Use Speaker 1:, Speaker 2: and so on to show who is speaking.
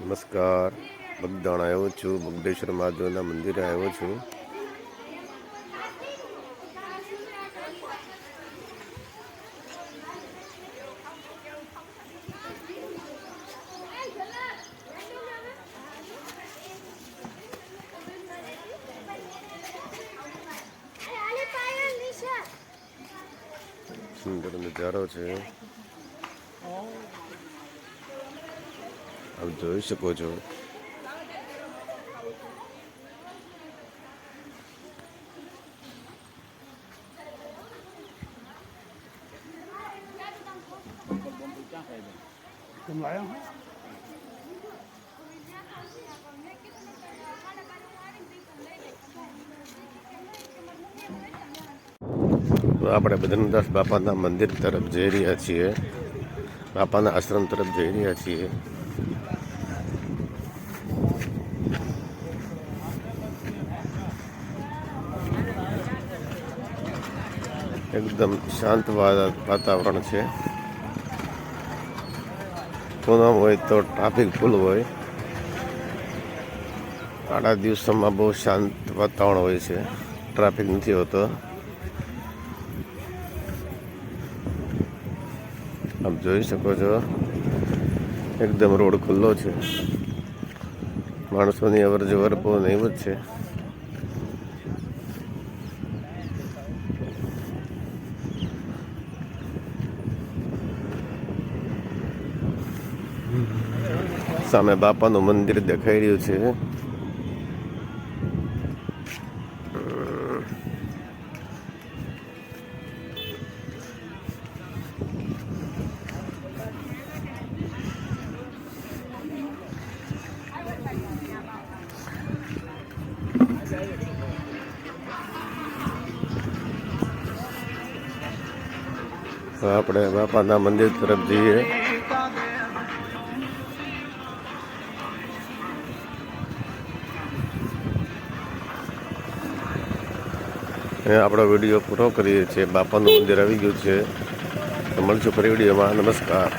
Speaker 1: નમસ્કાર. બગદાણ આવ્યો છું, બગડેશ્વર મહાદેવના મંદિરે આવ્યો છું. સુંદર નજારો છે, આપ જોઈ શકો છો. આપણે બદ્રીનાથ બાપાના મંદિર તરફ જઈ રહ્યા છીએ, બાપાના આશ્રમ તરફ જઈ રહ્યા છીએ. એકદમ શાંત વાતાવરણ છે. પૂનમ હોય તો ટ્રાફિક ફૂલ હોય. આડા દિવસોમાં બહુ શાંત વાતાવરણ હોય છે, ટ્રાફિક નથી હોતો. આપ જોઈ શકો છો, એકદમ રોડ ખુલ્લો છે, માણસોની અવર જવર બહુ નહીવત છે. સામે બાપાનું મંદિર દેખાઈ રહ્યું છે. આપણે બાપાના મંદિર તરફ જઈએ. આપણો વિડીયો પૂરો કરીએ છીએ. બાપાનું મંદિર આવી ગયું છે. મળશું ફરી વિડીયોમાં. નમસ્કાર.